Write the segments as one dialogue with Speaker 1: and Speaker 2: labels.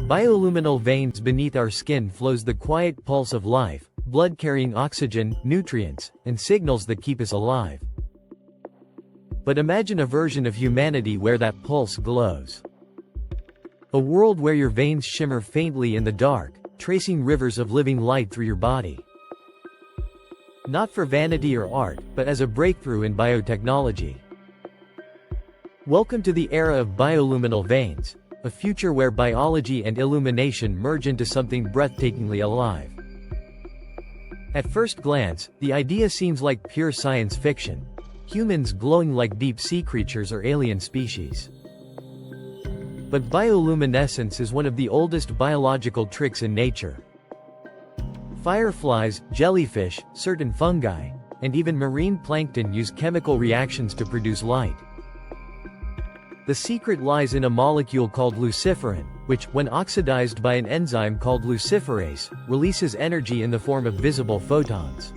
Speaker 1: Bioluminal veins beneath our skin flows the quiet pulse of life, blood carrying oxygen, nutrients, and signals that keep us alive. But imagine a version of humanity where that pulse glows. A world where your veins shimmer faintly in the dark, tracing rivers of living light through your body. Not for vanity or art, but as a breakthrough in biotechnology. Welcome to the era of bioluminal veins, a future where biology and illumination merge into something breathtakingly alive. At first glance, the idea seems like pure science fiction. Humans glowing like deep-sea creatures or alien species. But bioluminescence is one of the oldest biological tricks in nature. Fireflies, jellyfish, certain fungi, and even marine plankton use chemical reactions to produce light. The secret lies in a molecule called luciferin, which, when oxidized by an enzyme called luciferase, releases energy in the form of visible photons.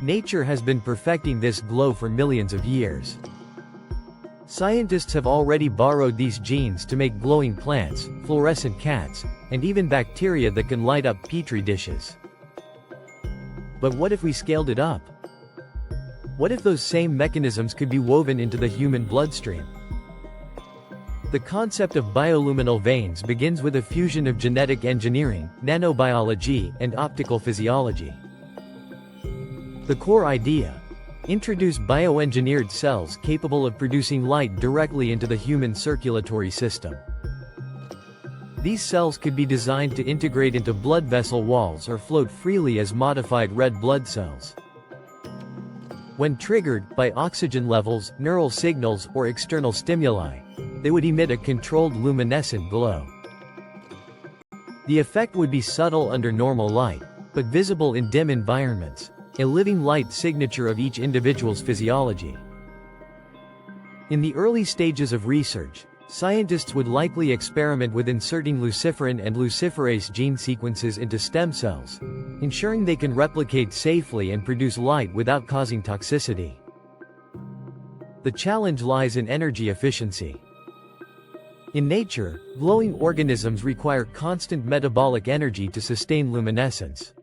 Speaker 1: Nature has been perfecting this glow for millions of years. Scientists have already borrowed these genes to make glowing plants, fluorescent cats, and even bacteria that can light up petri dishes. But what if we scaled it up? What if those same mechanisms could be woven into the human bloodstream? The concept of bioluminal veins begins with a fusion of genetic engineering, nanobiology, and optical physiology. The core idea: introduce bioengineered cells capable of producing light directly into the human circulatory system. These cells could be designed to integrate into blood vessel walls or float freely as modified red blood cells. When triggered by oxygen levels, neural signals, or external stimuli, they would emit a controlled luminescent glow. The effect would be subtle under normal light, but visible in dim environments, a living light signature of each individual's physiology. In the early stages of research, scientists would likely experiment with inserting luciferin and luciferase gene sequences into stem cells, ensuring they can replicate safely and produce light without causing toxicity. The challenge lies in energy efficiency. In nature, glowing organisms require constant metabolic energy to sustain luminescence.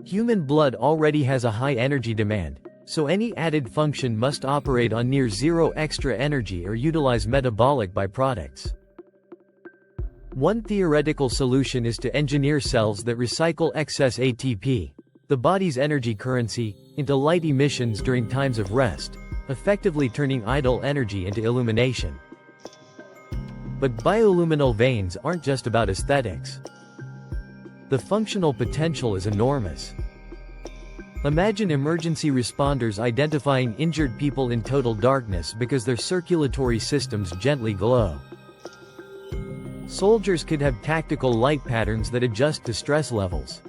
Speaker 1: Human blood already has a high energy demand, so any added function must operate on near zero extra energy or utilize metabolic byproducts. One theoretical solution is to engineer cells that recycle excess ATP, the body's energy currency, into light emissions during times of rest, effectively turning idle energy into illumination. But bioluminal veins aren't just about aesthetics. The functional potential is enormous. Imagine emergency responders identifying injured people in total darkness because their circulatory systems gently glow. Soldiers could have tactical light patterns that adjust to stress levels.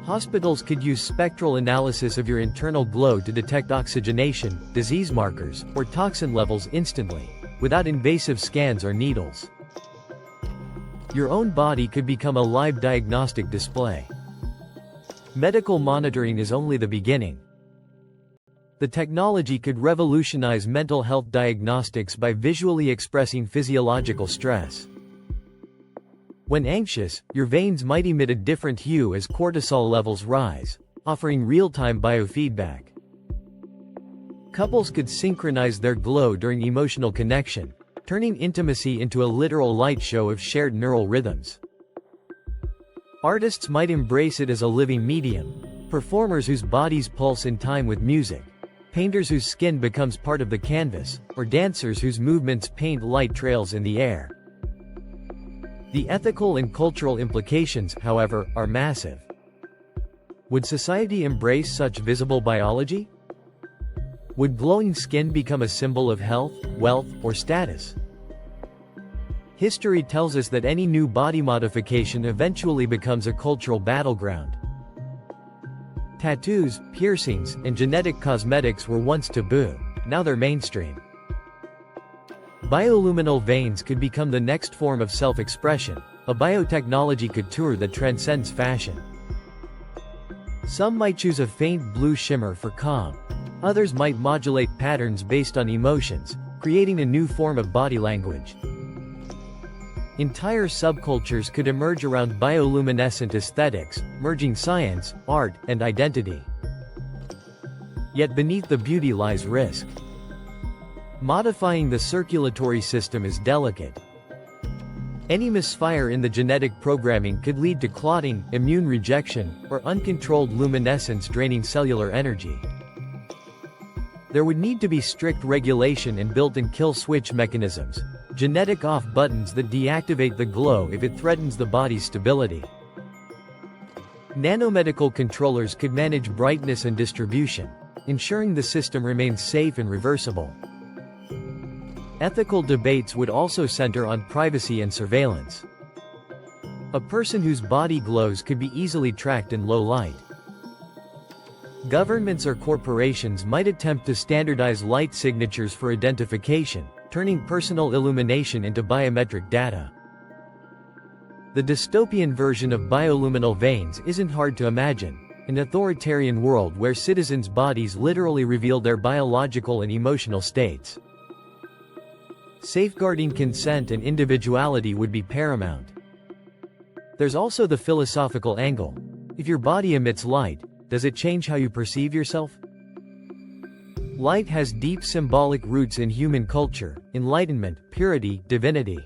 Speaker 1: Hospitals could use spectral analysis of your internal glow to detect oxygenation, disease markers, or toxin levels instantly, without invasive scans or needles. Your own body could become a live diagnostic display. Medical monitoring is only the beginning. The technology could revolutionize mental health diagnostics by visually expressing physiological stress. When anxious, your veins might emit a different hue as cortisol levels rise, offering real-time biofeedback. Couples could synchronize their glow during emotional connection, turning intimacy into a literal light show of shared neural rhythms. Artists might embrace it as a living medium, performers whose bodies pulse in time with music, painters whose skin becomes part of the canvas, or dancers whose movements paint light trails in the air. The ethical and cultural implications, however, are massive. Would society embrace such visible biology? Would glowing skin become a symbol of health, wealth, or status? History tells us that any new body modification eventually becomes a cultural battleground. Tattoos, piercings, and genetic cosmetics were once taboo, now they're mainstream. Bioluminal veins could become the next form of self-expression, a biotechnology couture that transcends fashion. Some might choose a faint blue shimmer for calm. Others might modulate patterns based on emotions, creating a new form of body language. Entire subcultures could emerge around bioluminescent aesthetics, merging science, art, and identity. Yet beneath the beauty lies risk. Modifying the circulatory system is delicate. Any misfire in the genetic programming could lead to clotting, immune rejection, or uncontrolled luminescence draining cellular energy. There would need to be strict regulation and built-in kill switch mechanisms, genetic off buttons that deactivate the glow if it threatens the body's stability. Nanomedical controllers could manage brightness and distribution, ensuring the system remains safe and reversible. Ethical debates would also center on privacy and surveillance. A person whose body glows could be easily tracked in low light. Governments or corporations might attempt to standardize light signatures for identification, turning personal illumination into biometric data. The dystopian version of bioluminal veins isn't hard to imagine, an authoritarian world where citizens' bodies literally reveal their biological and emotional states. Safeguarding consent and individuality would be paramount. There's also the philosophical angle. If your body emits light, does it change how you perceive yourself? Light has deep symbolic roots in human culture: enlightenment, purity, divinity.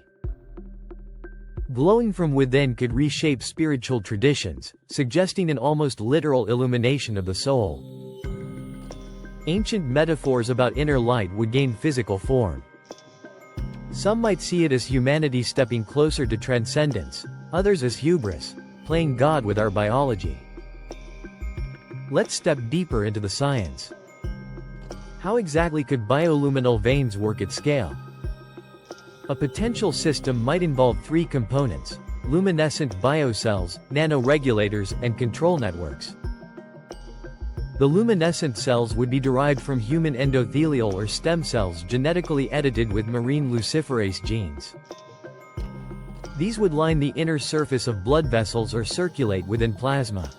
Speaker 1: Glowing from within could reshape spiritual traditions, suggesting an almost literal illumination of the soul. Ancient metaphors about inner light would gain physical form. Some might see it as humanity stepping closer to transcendence, others as hubris, playing God with our biology. Let's step deeper into the science. How exactly could bioluminal veins work at scale? A potential system might involve three components: luminescent biocells, nanoregulators, and control networks. The luminescent cells would be derived from human endothelial or stem cells genetically edited with marine luciferase genes. These would line the inner surface of blood vessels or circulate within plasma.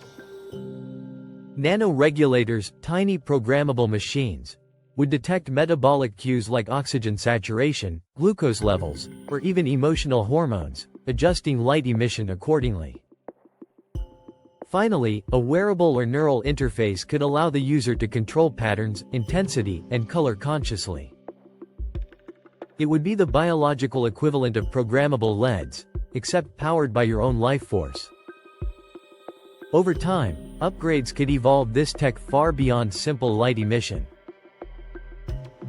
Speaker 1: Nanoregulators, tiny programmable machines, would detect metabolic cues like oxygen saturation, glucose levels, or even emotional hormones, adjusting light emission accordingly. Finally, a wearable or neural interface could allow the user to control patterns, intensity, and color consciously. It would be the biological equivalent of programmable LEDs, except powered by your own life force. Over time, upgrades could evolve this tech far beyond simple light emission.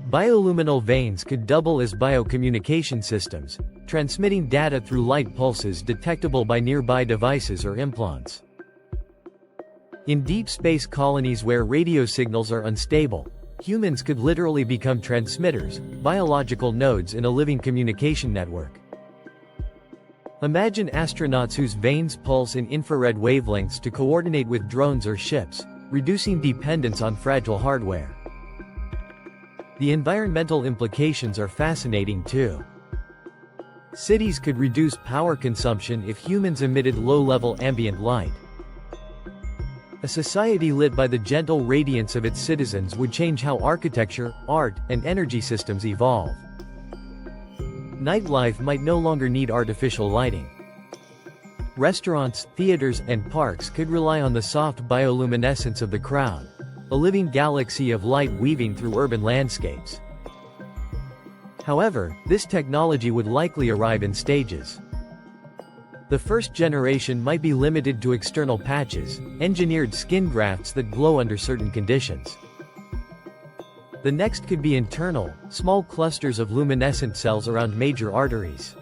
Speaker 1: Bioluminal veins could double as biocommunication systems, transmitting data through light pulses detectable by nearby devices or implants. In deep space colonies where radio signals are unstable, humans could literally become transmitters, biological nodes in a living communication network. Imagine astronauts whose veins pulse in infrared wavelengths to coordinate with drones or ships, reducing dependence on fragile hardware. The environmental implications are fascinating too. Cities could reduce power consumption if humans emitted low-level ambient light. A society lit by the gentle radiance of its citizens would change how architecture, art, and energy systems evolve. Nightlife might no longer need artificial lighting. Restaurants, theaters, and parks could rely on the soft bioluminescence of the crowd, a living galaxy of light weaving through urban landscapes. However, this technology would likely arrive in stages. The first generation might be limited to external patches, engineered skin grafts that glow under certain conditions. The next could be internal, small clusters of luminescent cells around major arteries.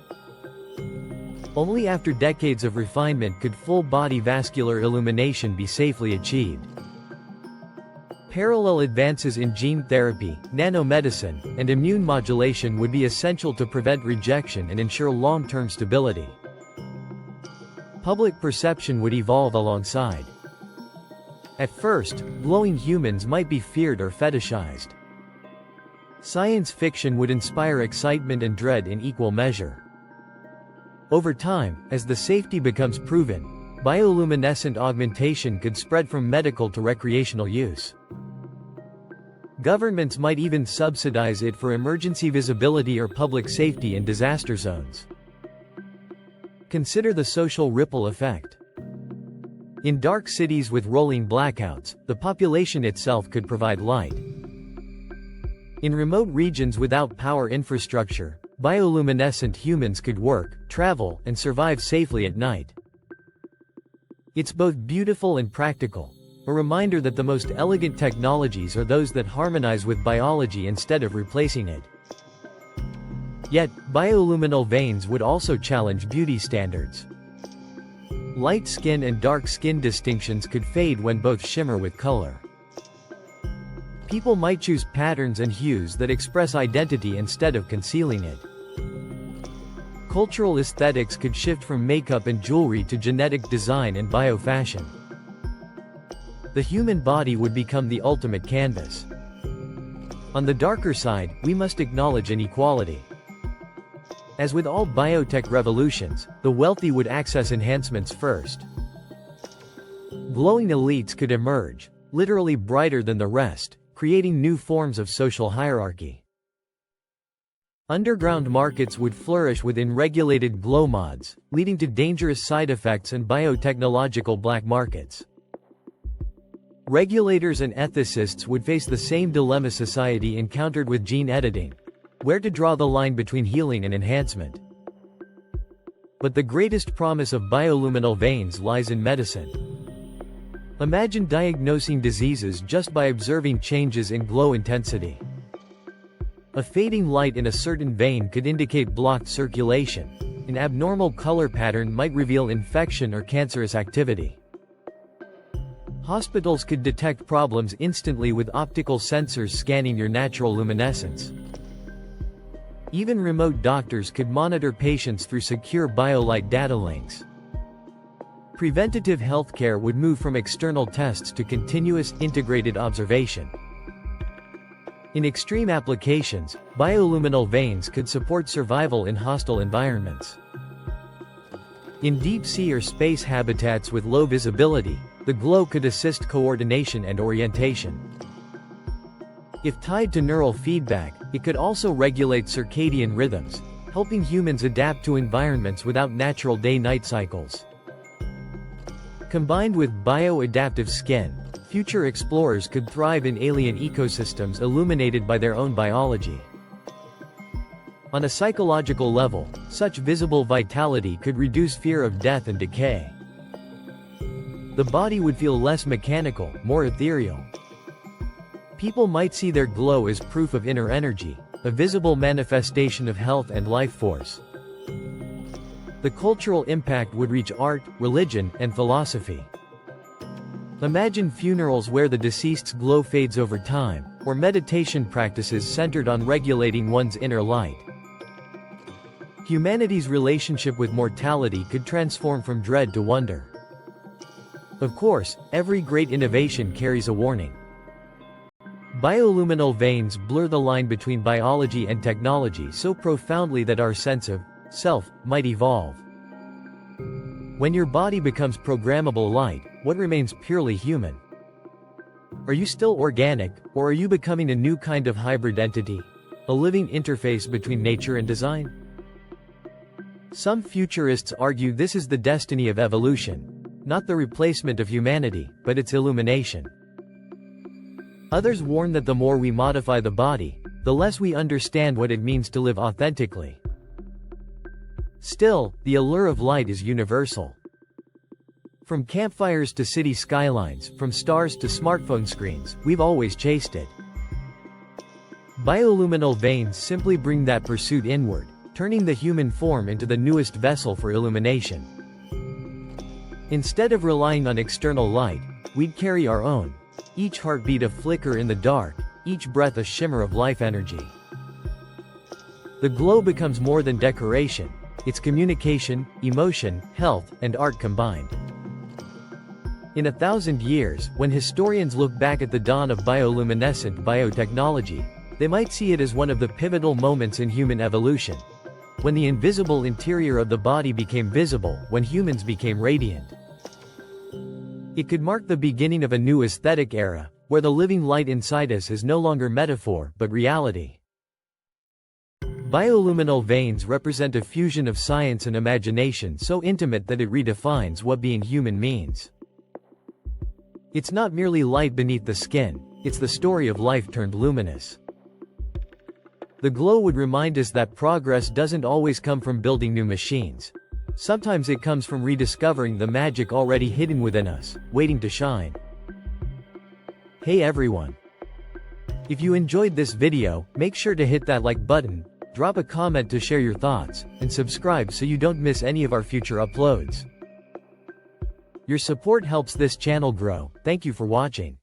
Speaker 1: Only after decades of refinement could full-body vascular illumination be safely achieved. Parallel advances in gene therapy, nanomedicine, and immune modulation would be essential to prevent rejection and ensure long-term stability. Public perception would evolve alongside. At first, glowing humans might be feared or fetishized. Science fiction would inspire excitement and dread in equal measure. Over time, as the safety becomes proven, bioluminescent augmentation could spread from medical to recreational use. Governments might even subsidize it for emergency visibility or public safety in disaster zones. Consider the social ripple effect. In dark cities with rolling blackouts, the population itself could provide light. In remote regions without power infrastructure, bioluminescent humans could work, travel, and survive safely at night. It's both beautiful and practical, a reminder that the most elegant technologies are those that harmonize with biology instead of replacing it. Yet, bioluminal veins would also challenge beauty standards. Light skin and dark skin distinctions could fade when both shimmer with color. People might choose patterns and hues that express identity instead of concealing it. Cultural aesthetics could shift from makeup and jewelry to genetic design and biofashion. The human body would become the ultimate canvas. On the darker side, we must acknowledge inequality. As with all biotech revolutions, the wealthy would access enhancements first. Glowing elites could emerge, literally brighter than the rest, creating new forms of social hierarchy. Underground markets would flourish within regulated glow mods, leading to dangerous side effects and biotechnological black markets. Regulators and ethicists would face the same dilemma society encountered with gene editing: where to draw the line between healing and enhancement. But the greatest promise of bioluminal veins lies in medicine. Imagine diagnosing diseases just by observing changes in glow intensity. A fading light in a certain vein could indicate blocked circulation. An abnormal color pattern might reveal infection or cancerous activity. Hospitals could detect problems instantly with optical sensors scanning your natural luminescence. Even remote doctors could monitor patients through secure BioLight data links. Preventative healthcare would move from external tests to continuous, integrated observation. In extreme applications, bioluminal veins could support survival in hostile environments. In deep sea or space habitats with low visibility, the glow could assist coordination and orientation. If tied to neural feedback, it could also regulate circadian rhythms, helping humans adapt to environments without natural day-night cycles. Combined with bioadaptive skin, future explorers could thrive in alien ecosystems illuminated by their own biology. On a psychological level, such visible vitality could reduce fear of death and decay. The body would feel less mechanical, more ethereal. People might see their glow as proof of inner energy, a visible manifestation of health and life force. The cultural impact would reach art, religion, and philosophy. Imagine funerals where the deceased's glow fades over time, or meditation practices centered on regulating one's inner light. Humanity's relationship with mortality could transform from dread to wonder. Of course, every great innovation carries a warning. Bioluminal veins blur the line between biology and technology so profoundly that our sense of self might evolve. When your body becomes programmable light, what remains purely human? Are you still organic, or are you becoming a new kind of hybrid entity, a living interface between nature and design? Some futurists argue this is the destiny of evolution, not the replacement of humanity, but its illumination. Others warn that the more we modify the body, the less we understand what it means to live authentically. Still, the allure of light is universal. From campfires to city skylines, from stars to smartphone screens, we've always chased it. Bioluminal veins simply bring that pursuit inward, turning the human form into the newest vessel for illumination. Instead of relying on external light, we'd carry our own. Each heartbeat a flicker in the dark, each breath a shimmer of life energy. The glow becomes more than decoration, it's communication, emotion, health, and art combined. In 1,000 years, when historians look back at the dawn of bioluminescent biotechnology, they might see it as one of the pivotal moments in human evolution. When the invisible interior of the body became visible, when humans became radiant. It could mark the beginning of a new aesthetic era, where the living light inside us is no longer metaphor, but reality. Bioluminal veins represent a fusion of science and imagination so intimate that it redefines what being human means. It's not merely light beneath the skin, it's the story of life turned luminous. The glow would remind us that progress doesn't always come from building new machines. Sometimes it comes from rediscovering the magic already hidden within us, waiting to shine. Hey everyone! If you enjoyed this video, make sure to hit that like button, drop a comment to share your thoughts, and subscribe so you don't miss any of our future uploads. Your support helps this channel grow. Thank you for watching.